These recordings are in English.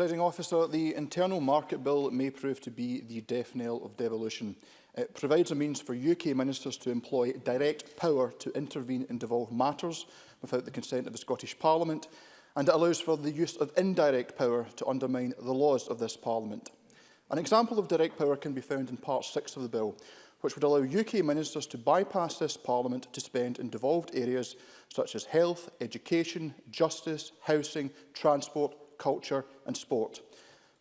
Presiding Officer, the Internal Market Bill may prove to be the death knell of devolution. It provides a means for UK ministers to employ direct power to intervene in devolved matters without the consent of the Scottish Parliament, and it allows for the use of indirect power to undermine the laws of this Parliament. An example of direct power can be found in Part 6 of the bill, which would allow UK ministers to bypass this Parliament to spend in devolved areas such as health, education, justice, housing, transport, culture and sport.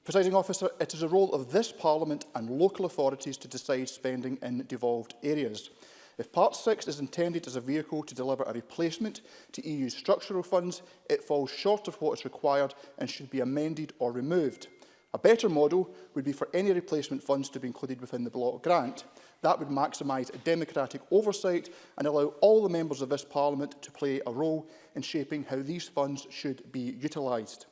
Presiding Officer, it is the role of this Parliament and local authorities to decide spending in devolved areas. If Part 6 is intended as a vehicle to deliver a replacement to EU structural funds, it falls short of what is required and should be amended or removed. A better model would be for any replacement funds to be included within the block grant. That would maximise democratic oversight and allow all the members of this Parliament to play a role in shaping how these funds should be utilised.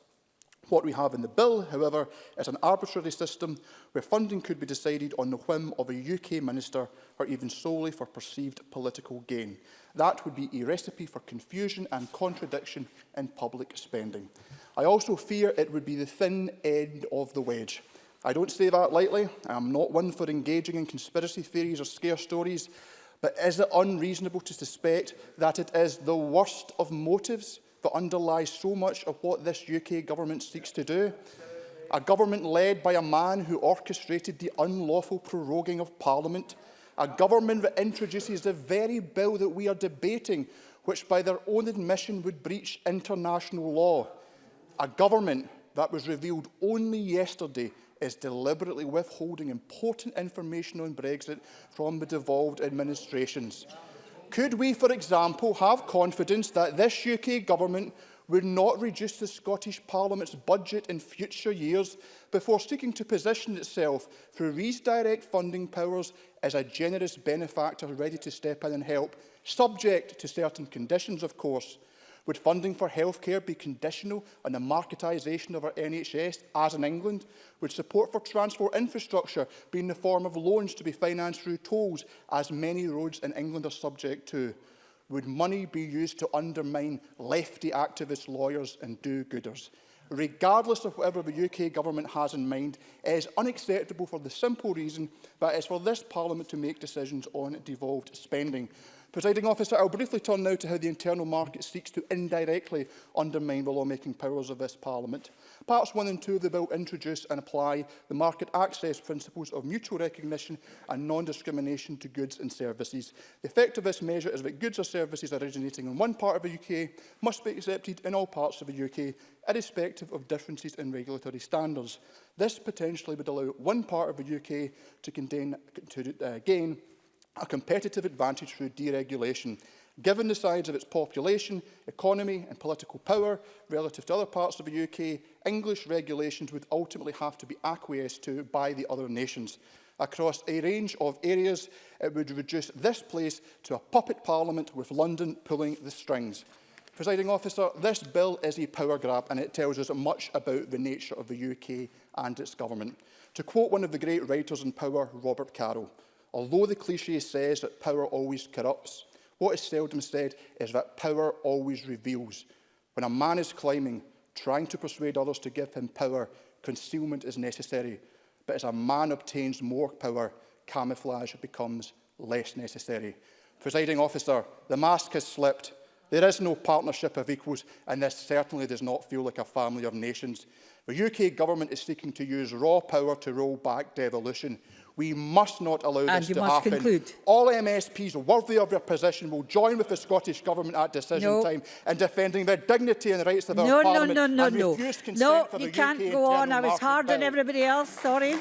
What we have in the bill, however, is an arbitrary system where funding could be decided on the whim of a UK minister or even solely for perceived political gain. That would be a recipe for confusion and contradiction in public spending. I also fear it would be the thin end of the wedge. I don't say that lightly. I am not one for engaging in conspiracy theories or scare stories, but is it unreasonable to suspect that it is the worst of motives that underlies so much of what this UK government seeks to do? A government led by a man who orchestrated the unlawful proroguing of Parliament. A government that introduces the very bill that we are debating, which by their own admission would breach international law. A government that was revealed only yesterday is deliberately withholding important information on Brexit from the devolved administrations. Could we, for example, have confidence that this UK government would not reduce the Scottish Parliament's budget in future years before seeking to position itself through these direct funding powers as a generous benefactor ready to step in and help, subject to certain conditions, of course? Would funding for healthcare be conditional on the marketisation of our NHS, as in England? Would support for transport infrastructure be in the form of loans to be financed through tolls, as many roads in England are subject to? Would money be used to undermine lefty activist lawyers and do-gooders? Regardless of whatever the UK government has in mind, it is unacceptable for the simple reason that it is for this Parliament to make decisions on devolved spending. Presiding Officer, I will briefly turn now to how the internal market seeks to indirectly undermine the lawmaking powers of this Parliament. Parts 1 and 2 of the bill introduce and apply the market access principles of mutual recognition and non-discrimination to goods and services. The effect of this measure is that goods or services originating in one part of the UK must be accepted in all parts of the UK, irrespective of differences in regulatory standards. This potentially would allow one part of the UK to gain a competitive advantage through deregulation. Given the size of its population, economy and political power relative to other parts of the UK, English regulations would ultimately have to be acquiesced to by the other nations. Across a range of areas, it would reduce this place to a puppet parliament with London pulling the strings. Presiding Officer, this bill is a power grab and it tells us much about the nature of the UK and its government. To quote one of the great writers in power, Robert Carroll, although the cliché says that power always corrupts, what is seldom said is that power always reveals. When a man is climbing, trying to persuade others to give him power, concealment is necessary. But as a man obtains more power, camouflage becomes less necessary. Presiding Officer, the mask has slipped. There is no partnership of equals, and this certainly does not feel like a family of nations. The UK government is seeking to use raw power to roll back devolution. We must not allow this to happen. Conclude. All MSPs worthy of their position will join with the Scottish Government at decision time in defending the dignity and rights of our Parliament and refuse consent for the UK you can't go on. I was hard on everybody else. Sorry.